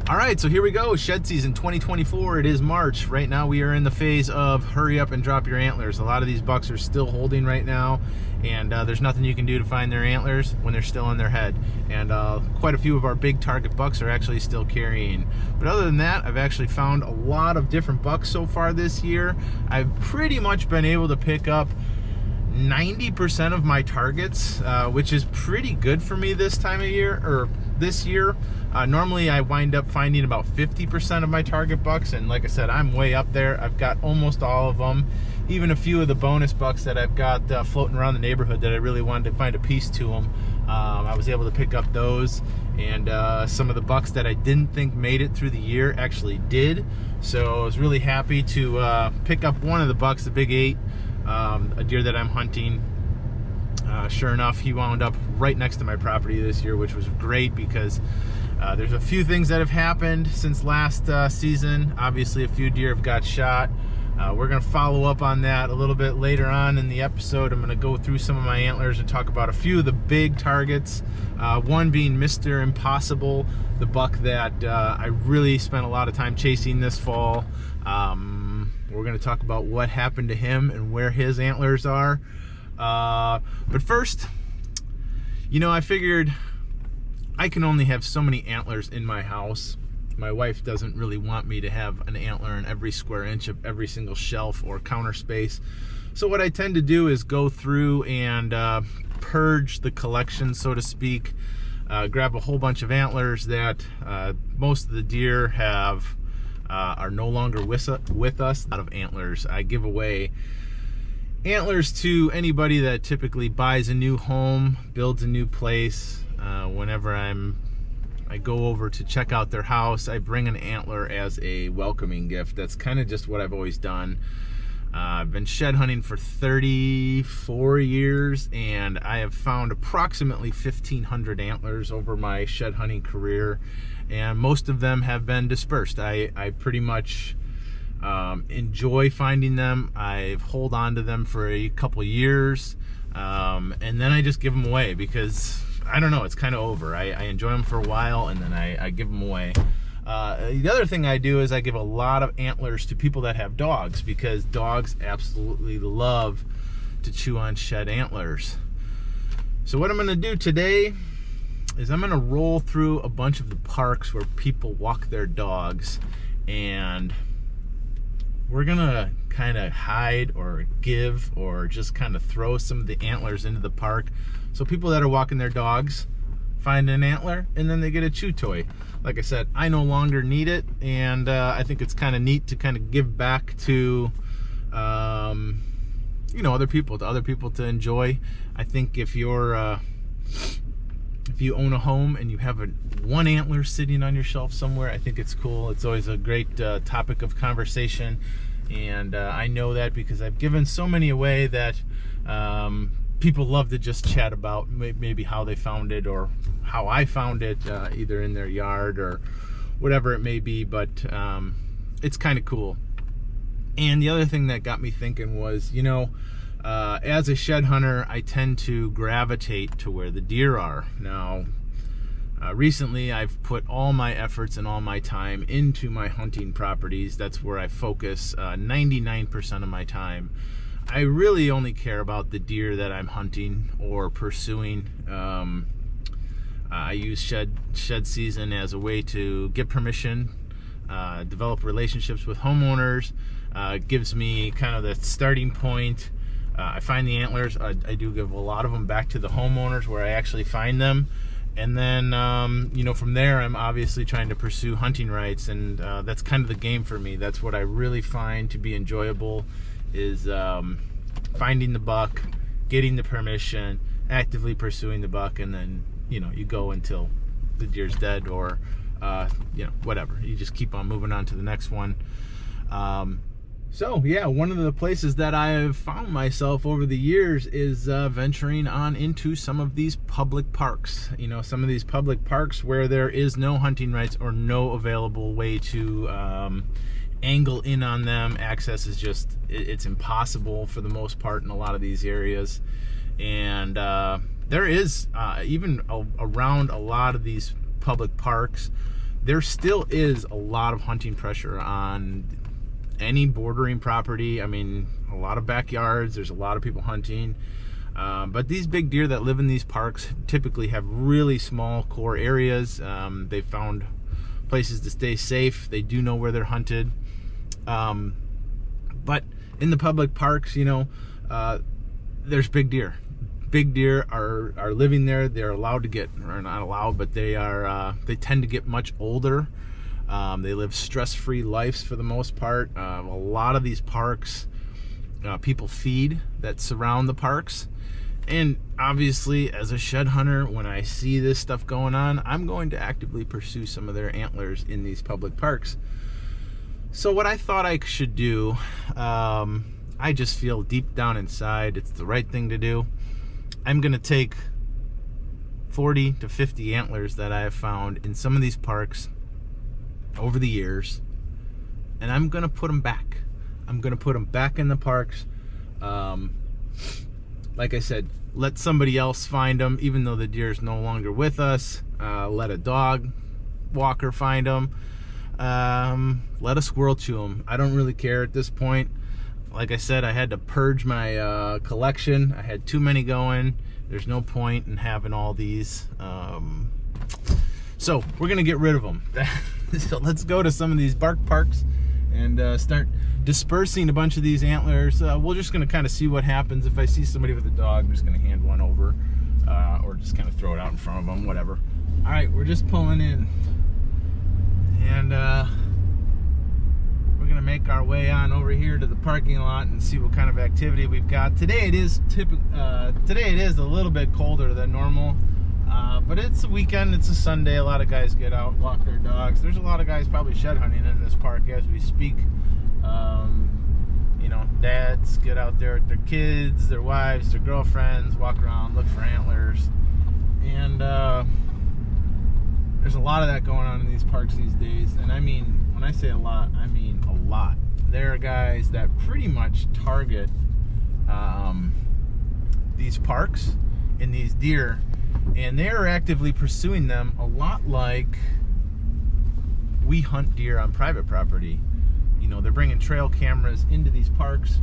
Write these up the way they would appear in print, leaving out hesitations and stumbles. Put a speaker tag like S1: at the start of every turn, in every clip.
S1: All right, so here we go, shed season 2024. It is March. Right now we are in the phase of hurry up and drop your antlers. A lot of these bucks are still holding right now, and there's nothing you can do to find their antlers when they're still on their head. And quite a few of our big target bucks are actually still carrying. But other than that, I've actually found a lot of different bucks so far this year. I've pretty much been able to pick up 90% of my targets, which is pretty good for me this time of year, or this year. Normally I wind up finding about 50% of my target bucks, and like I said, I'm way up there. I've got almost all of them, even a few of the bonus bucks that I've got floating around the neighborhood that I really wanted to find a piece to them. I was able to pick up those, and some of the bucks that I didn't think made it through the year actually did. So I was really happy to pick up one of the bucks, the big 8, a deer that I'm hunting. Sure enough, he wound up right next to my property this year, which was great because there's a few things that have happened since last season. Obviously, a few deer have got shot. We're going to follow up on that a little bit later on in the episode. I'm going to go through some of my antlers and talk about a few of the big targets. One being Mr. Impossible, the buck that I really spent a lot of time chasing this fall. We're going to talk about what happened to him and where his antlers are. But first, you know, I figured I can only have so many antlers in my house. My wife doesn't really want me to have an antler in every square inch of every single shelf or counter space. So what I tend to do is go through and purge the collection, so to speak. Grab a whole bunch of antlers that most of the deer have are no longer with us. Out of antlers, I give away antlers to anybody that typically buys a new home, builds a new place. Whenever I go over to check out their house, I bring an antler as a welcoming gift. That's kind of just what I've always done. I've been shed hunting for 34 years, and I have found approximately 1,500 antlers over my shed hunting career, and most of them have been dispersed. I pretty much enjoy finding them. I hold on to them for a couple years, and then I just give them away because I don't know, it's kind of over. I enjoy them for a while, and then I give them away. The other thing I do is I give a lot of antlers to people that have dogs, because dogs absolutely love to chew on shed antlers. So what I'm going to do today is I'm going to roll through a bunch of the parks where people walk their dogs, and we're going to kind of hide or give or just kind of throw some of the antlers into the park. So people that are walking their dogs find an antler, and then they get a chew toy. Like I said, I no longer need it, and I think it's kind of neat to kind of give back to, you know, other people to enjoy. I think if you're if you own a home and you have one antler sitting on your shelf somewhere, I think it's cool. It's always a great topic of conversation, and I know that because I've given so many away that people love to just chat about maybe how they found it or how I found it, either in their yard or whatever it may be, but it's kind of cool. And the other thing that got me thinking was, you know, as a shed hunter, I tend to gravitate to where the deer are. Now, recently I've put all my efforts and all my time into my hunting properties. That's where I focus 99% of my time. I really only care about the deer that I'm hunting or pursuing. I use shed season as a way to get permission, develop relationships with homeowners. It gives me kind of the starting point. I find the antlers. I do give a lot of them back to the homeowners where I actually find them. And then, you know, from there, I'm obviously trying to pursue hunting rights, and that's kind of the game for me. That's what I really find to be enjoyable, is finding the buck, getting the permission, actively pursuing the buck, and then, you know, you go until the deer's dead, or you know, whatever. You just keep on moving on to the next one. So yeah, one of the places that I've found myself over the years is venturing on into some of these public parks. You know, some of these public parks where there is no hunting rights or no available way to angle in on them. Access is just, it's impossible for the most part in a lot of these areas. And there is, even around a lot of these public parks, there still is a lot of hunting pressure on any bordering property. I mean, a lot of backyards, there's a lot of people hunting. But these big deer that live in these parks typically have really small core areas. They found places to stay safe. They do know where they're hunted. But in the public parks, you know, there's big deer. Big deer are living there. They're allowed to get, or not allowed, but they tend to get much older. They live stress-free lives for the most part. A lot of these parks, people feed that surround the parks. And obviously, as a shed hunter, when I see this stuff going on, I'm going to actively pursue some of their antlers in these public parks. So what I thought I should do, I just feel deep down inside it's the right thing to do. I'm going to take 40 to 50 antlers that I have found in some of these parks over the years, and I'm going to put them back. I'm going to put them back in the parks. Like I said, let somebody else find them, even though the deer is no longer with us. Let a dog walker find them. Let a squirrel chew them. I don't really care at this point. Like I said, I had to purge my collection. I had too many going. There's no point in having all these. So we're gonna get rid of them. So let's go to some of these parks and start dispersing a bunch of these antlers. We're just gonna kind of see what happens. If I see somebody with a dog, I'm just gonna hand one over, or just kind of throw it out in front of them, whatever. All right, we're just pulling in, and we're gonna make our way on over here to the parking lot and see what kind of activity we've got. Today it is a little bit colder than normal, but it's a weekend, it's a Sunday. A lot of guys get out, walk their dogs. There's a lot of guys probably shed hunting in this park as we speak. You know, dads get out there with their kids, their wives, their girlfriends, walk around, look for antlers. And there's a lot of that going on in these parks these days. And I mean, when I say a lot, I mean a lot. There are guys that pretty much target these parks and these deer, and they're actively pursuing them a lot like we hunt deer on private property. You know, they're bringing trail cameras into these parks.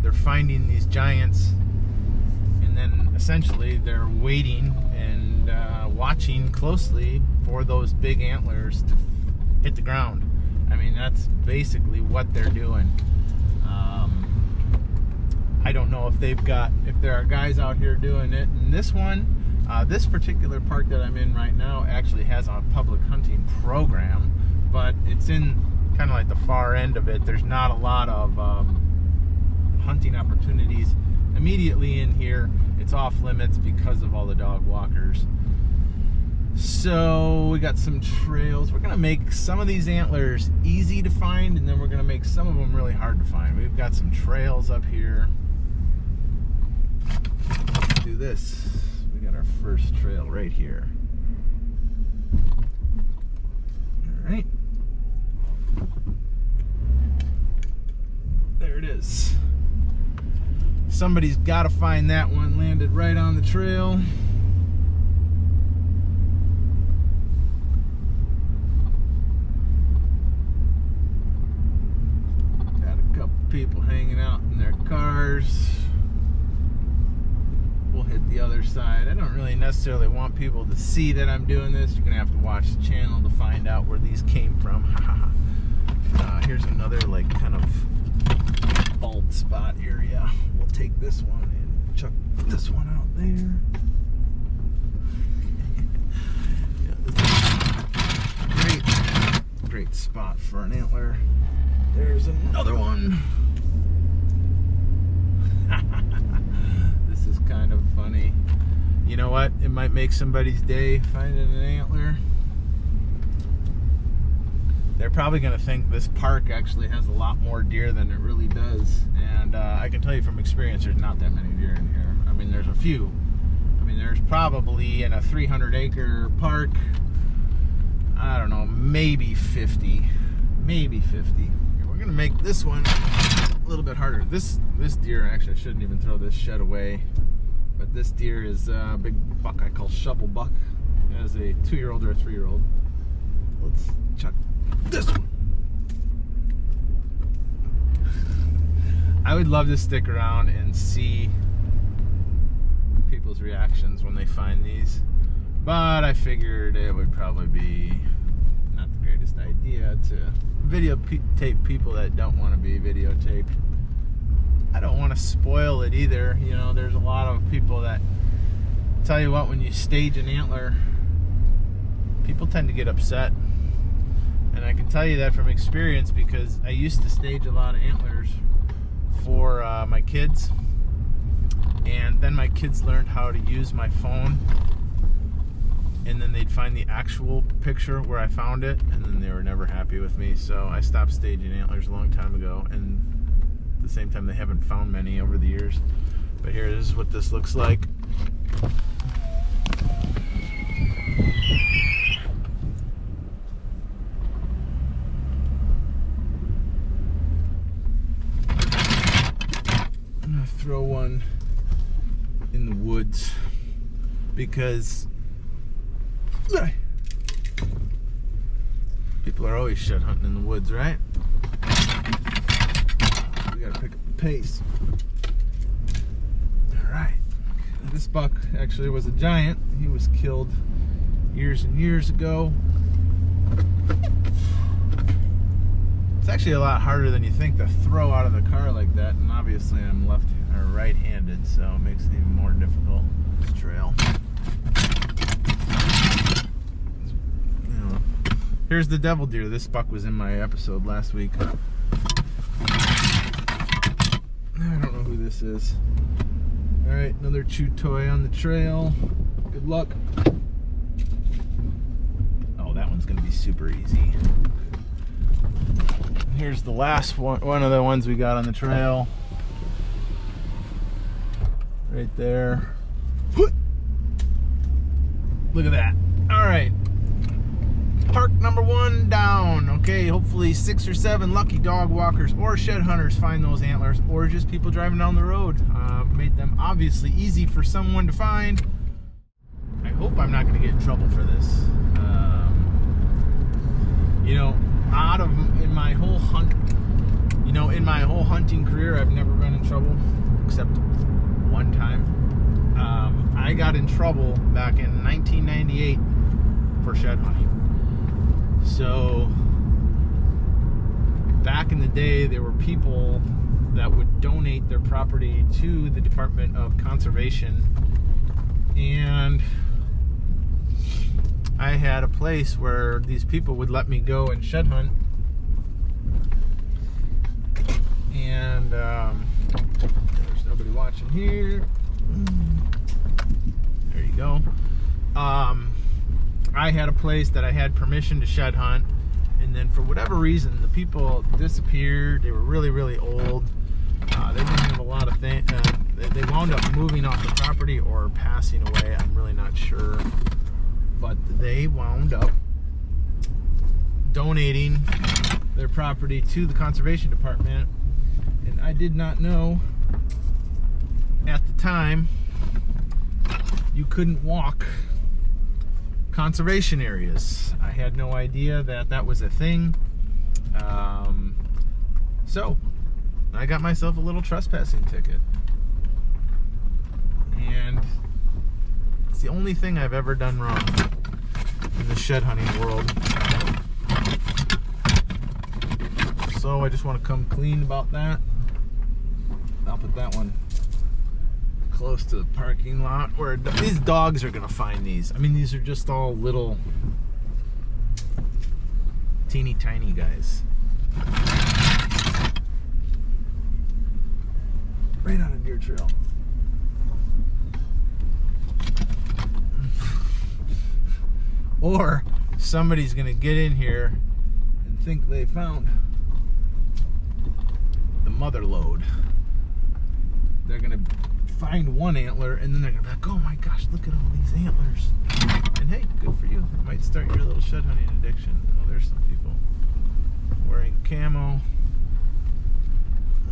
S1: They're finding these giants, and then essentially they're waiting and watching closely for those big antlers to hit the ground. I mean, that's basically what they're doing. I don't know if there are guys out here doing it. And this one, this particular park that I'm in right now actually has a public hunting program, but it's in kind of like the far end of it. There's not a lot of hunting opportunities immediately in here. It's off limits because of all the dog walkers. So we got some trails. We're gonna make some of these antlers easy to find, and then we're gonna make some of them really hard to find. We've got some trails up here. Let's do this. We got our first trail right here. All right. There it is. Somebody's got to find that one. Landed right on the trail. Got a couple people hanging out in their cars. We'll hit the other side. I don't really necessarily want people to see that I'm doing this. You're gonna have to watch the channel to find out where these came from. Here's another like kind of bald spot area. We'll take this one and chuck this one out there. Yeah, great spot for an antler. There's another one. This is kind of funny. You know what? It might make somebody's day finding an antler. they're probably going to think this park actually has a lot more deer than it really does. And I can tell you from experience, there's not that many deer in here. I mean, there's a few. I mean, there's probably in a 300-acre park, I don't know, maybe 50. Maybe 50. We're going to make this one a little bit harder. This deer, actually, I shouldn't even throw this shed away. But this deer is a big buck I call shovel buck. It has a 2-year-old or a 3-year-old. Let's chuck this one. I would love to stick around and see people's reactions when they find these, but I figured it would probably be not the greatest idea to videotape people that don't want to be videotaped. I don't want to spoil it either. You know, there's a lot of people that tell you what, when you stage an antler, people tend to get upset. And I can tell you that from experience because I used to stage a lot of antlers for my kids. And then my kids learned how to use my phone. And then they'd find the actual picture where I found it. And then they were never happy with me. So I stopped staging antlers a long time ago. And at the same time, they haven't found many over the years. But here, this is what this looks like. Throw one in the woods because people are always shed hunting in the woods, right? We gotta pick up the pace. Alright. This buck actually was a giant. He was killed years and years ago. It's actually a lot harder than you think to throw out of the car like that, and obviously I'm left or right-handed, so it makes it even more difficult. This trail. You know, here's the devil deer. This buck was in my episode last week. I don't know who this is. All right, another chew toy on the trail. Good luck. Oh, that one's gonna be super easy. Here's the last one of the ones we got on the trail. Right there. Look at that. All right. Park number 1 down. Okay, hopefully 6 or 7 lucky dog walkers or shed hunters find those antlers, or just people driving down the road. Made them obviously easy for someone to find. I hope I'm not going to get in trouble for this. You know, in my whole hunting career, I've never been in trouble except one time. I got in trouble back in 1998 for shed hunting. So back in the day, there were people that would donate their property to the Department of Conservation, and I had a place where these people would let me go and shed hunt. And there's nobody watching here. There you go. I had a place that I had permission to shed hunt, and then for whatever reason, the people disappeared. They were really, really old. They didn't have a lot of things. They wound up moving off the property or passing away. I'm really not sure. But they wound up donating their property to the Conservation Department. And I did not know at the time you couldn't walk conservation areas. I had no idea that that was a thing. So I got myself a little trespassing ticket. And it's the only thing I've ever done wrong in the shed hunting world. So I just want to come clean about that. I'll put that one close to the parking lot where these dogs are gonna find these. I mean, these are just all little teeny tiny guys. Right on a deer trail. Or somebody's gonna get in here and think they found the mother lode. They're gonna find one antler and then they're gonna be like, oh my gosh, look at all these antlers. And hey, good for you. It might start your little shed hunting addiction. Oh, there's some people wearing camo.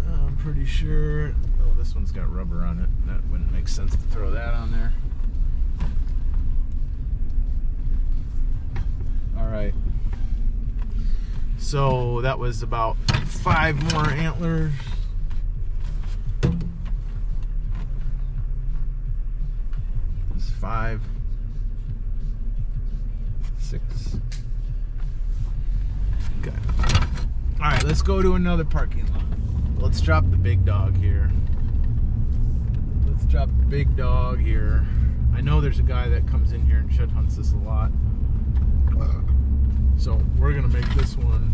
S1: I'm pretty sure. Oh, this one's got rubber on it. That wouldn't make sense to throw that on there. All right. So that was about 5 more antlers. That's 5, 6. Okay. All right, let's go to another parking lot. Let's drop the big dog here. Let's drop the big dog here. I know there's a guy that comes in here and shed hunts this a lot. So we're gonna make this one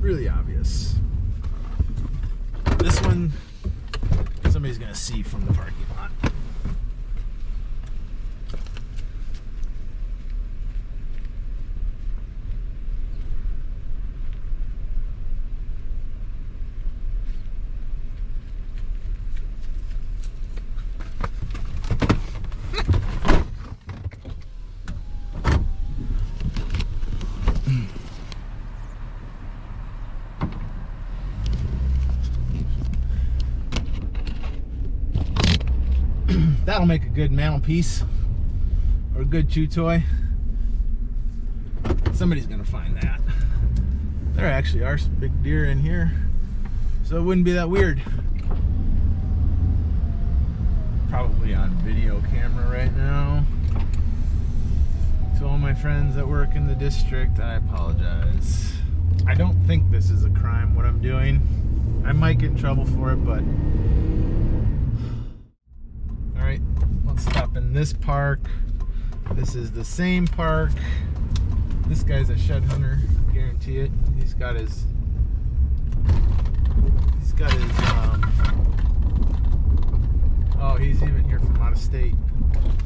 S1: really obvious. This one, somebody's gonna see from the parking lot. That'll make a good mantelpiece or a good chew toy. Somebody's gonna find that. There actually are some big deer in here, so it wouldn't be that weird. Probably on video camera right now. To all my friends that work in the district, I apologize. I don't think this is a crime, what I'm doing. I might get in trouble for it, but alright, let's stop in this park. This is the same park. This guy's a shed hunter, I guarantee it. He's got his oh, he's even here from out of state.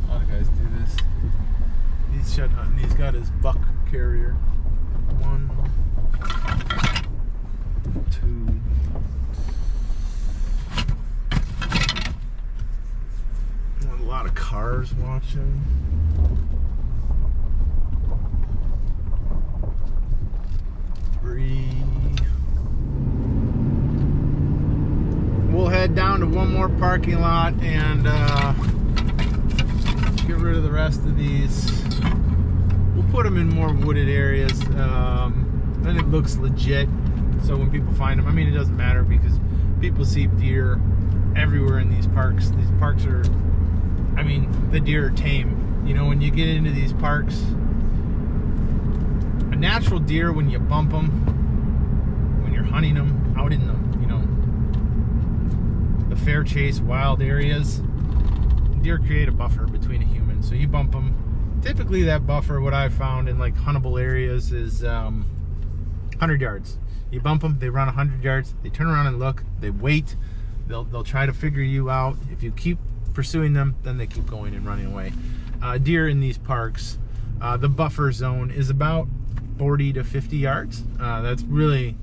S1: A lot of guys do this. He's shed hunting. He's got his buck carrier. 1, 2. A lot of cars watching. 3. We'll head down to one more parking lot and get rid of the rest of these. We'll put them in more wooded areas. Then it looks legit. So when people find them, I mean, it doesn't matter because people see deer everywhere in these parks. These parks are, I mean, the deer are tame. You know, when you get into these parks, a natural deer, when you bump them, when you're hunting them out in the, you know, the fair chase wild areas, deer create a buffer between a human. So you bump them. Typically that buffer, what I've found in like huntable areas, is 100 yards. You bump them, they run 100 yards, they turn around and look, they wait, they'll try to figure you out. If you keep pursuing them, then they keep going and running away. Deer in these parks, the buffer zone is about 40 to 50 yards. That's really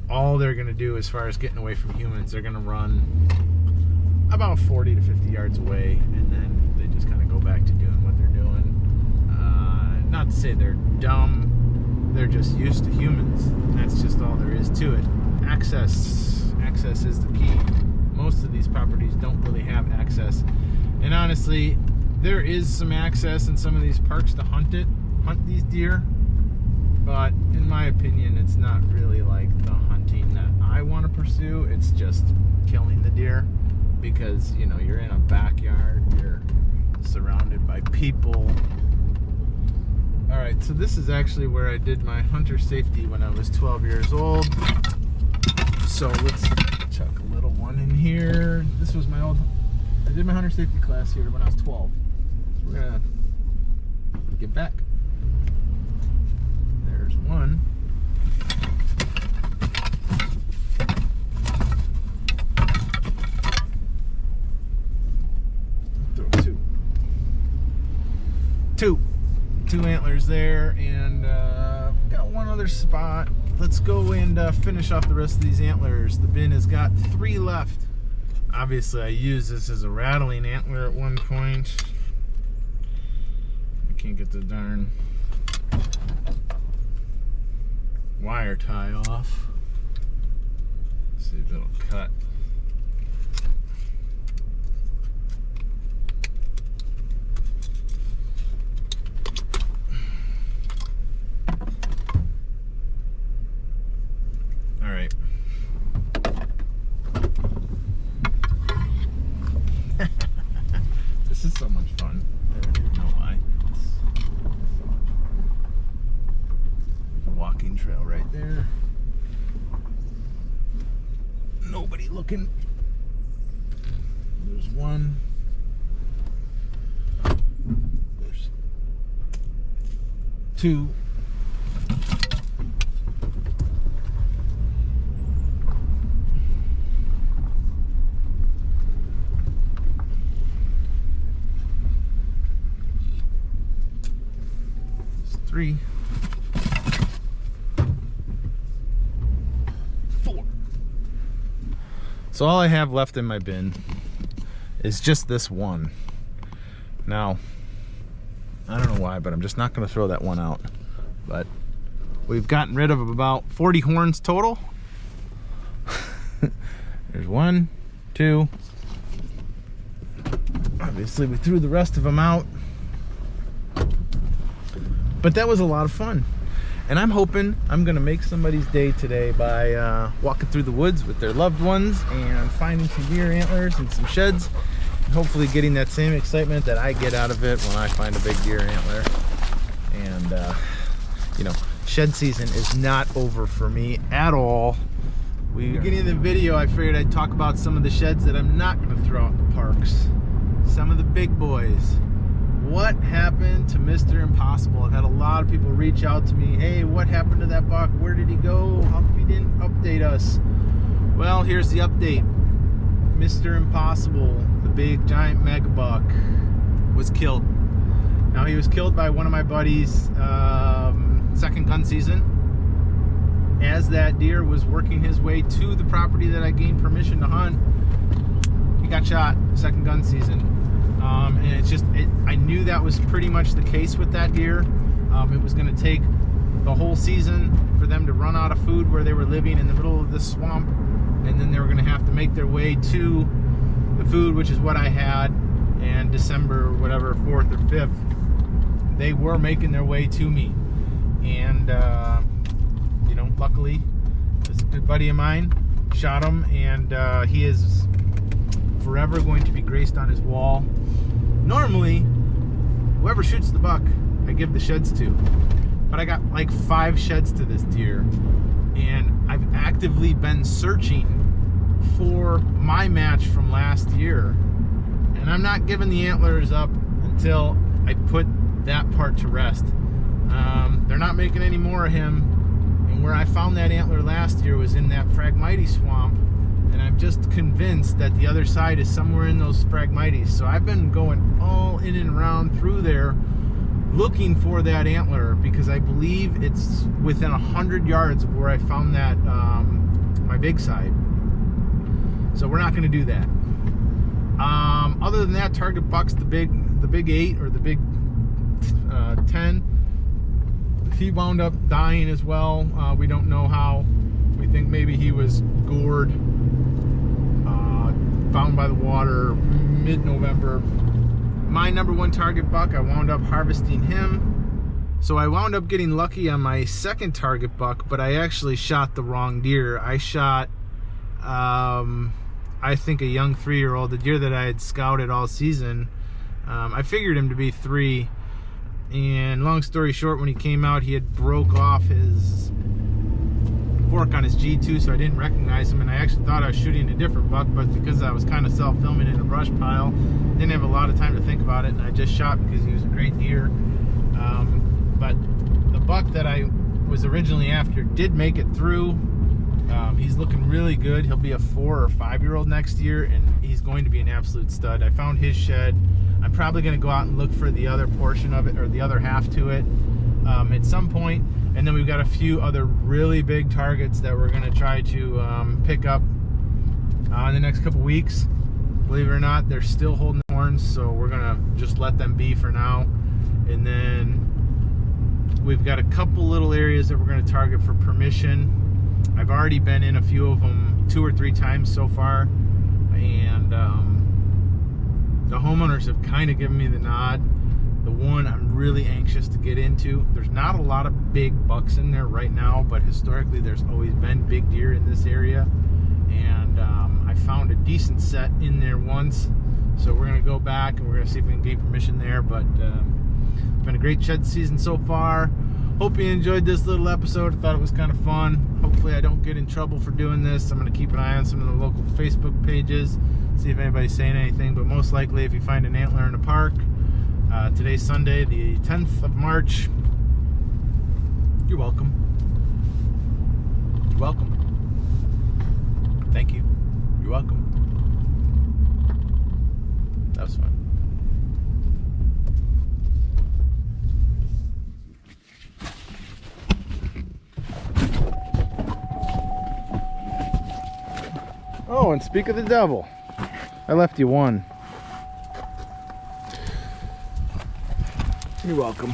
S1: all they're gonna do as far as getting away from humans. They're gonna run about 40 to 50 yards away, and then they just kind of go back to doing what they're doing. Not to say they're dumb, they're just used to humans. That's just all there is to it. Access is the key. Most of these properties don't really have access, and honestly, there is some access in some of these parks to hunt these deer, but in my opinion, it's not really like the hunting that I want to pursue. It's just killing the deer, because you know, you're in a backyard, you're surrounded by people. All right, so this is actually where I did my hunter safety when I was 12 years old. So let's chuck a little one in here. This was I did my hunter safety class here when I was 12. So we're gonna get back. There's one. Throw 2. 2 antlers there, and got one other spot. Let's go and finish off the rest of these antlers. The bin has got 3 left. Obviously, I used this as a rattling antler at one point. I can't get the darn wire tie off. Let's see if it'll cut. All right. This is so much fun. I don't even know why. There's a walking trail right there. Nobody looking. There's one. There's 2. There's 3. 4. So all I have left in my bin is just this one. Now, I don't know why, but I'm just not going to throw that one out. But we've gotten rid of about 40 horns total. There's 1, 2. Obviously, we threw the rest of them out. But that was a lot of fun. And I'm hoping I'm gonna make somebody's day today by walking through the woods with their loved ones and finding some deer antlers and some sheds, and hopefully getting that same excitement that I get out of it when I find a big deer antler. And you know, shed season is not over for me at all. Beginning of the video, I figured I'd talk about some of the sheds that I'm not gonna throw out in the parks. Some of the big boys. What happened to Mr. Impossible? I've had a lot of people reach out to me. Hey, what happened to that buck? Where did he go? How come he didn't update us? Well, here's the update. Mr. Impossible, the big giant mega buck, was killed. Now, he was killed by one of my buddies, second gun season. As that deer was working his way to the property that I gained permission to hunt, he got shot second gun season. And it's just, I knew that was pretty much the case with that deer. It was going to take the whole season for them to run out of food where they were living in the middle of this swamp, and then they were going to have to make their way to the food, which is what I had. And December, whatever, 4th or 5th, they were making their way to me. And you know, luckily, this good buddy of mine shot him, and he is forever going to be graced on his wall. Normally, whoever shoots the buck, I give the sheds to. But I got like 5 sheds to this deer, and I've actively been searching for my match from last year. And I'm not giving the antlers up until I put that part to rest. They're not making any more of him. And where I found that antler last year was in that Phragmites swamp. And I'm just convinced that the other side is somewhere in those Phragmites. So I've been going all in and around through there looking for that antler, because I believe it's within 100 yards of where I found that my big side. So we're not going to do that. Other than that, target bucks, the big 8 or the big 10, he wound up dying as well. We don't know how. We think maybe he was gored, found by the water mid-November. My number 1 target buck, I wound up harvesting him. So I wound up getting lucky on my second target buck, but I actually shot the wrong deer. I shot, I think, a young 3-year-old, the deer that I had scouted all season. I figured him to be 3. And long story short, when he came out, he had broke off his fork on his G2, so I didn't recognize him, and I actually thought I was shooting a different buck, but because I was kind of self-filming in a brush pile, didn't have a lot of time to think about it, and I just shot because he was a great deer. But the buck that I was originally after did make it through. He's looking really good. He'll be a 4 or 5-year-old next year, and he's going to be an absolute stud. I found his shed. I'm probably going to go out and look for the other portion of it, or the other half to it, at some point. And then we've got a few other really big targets that we're going to try to pick up in the next couple weeks. Believe it or not, they're still holding the horns, so we're going to just let them be for now. And then we've got a couple little areas that we're going to target for permission. I've already been in a few of them 2 or 3 times so far, and the homeowners have kind of given me the nod. The one I'm really anxious to get into, there's not a lot of big bucks in there right now, but historically there's always been big deer in this area, and I found a decent set in there once, so we're going to go back and we're going to see if we can gain permission there. But it's been a great shed season so far. Hope you enjoyed this little episode. I thought it was kind of fun. Hopefully I don't get in trouble for doing this. I'm going to keep an eye on some of the local Facebook pages, see if anybody's saying anything. But most likely, if you find an antler in a park, today's Sunday, the 10th of March, you're welcome. You're welcome. Thank you. You're welcome. That was fun. Oh, and speak of the devil, I left you one. You're welcome.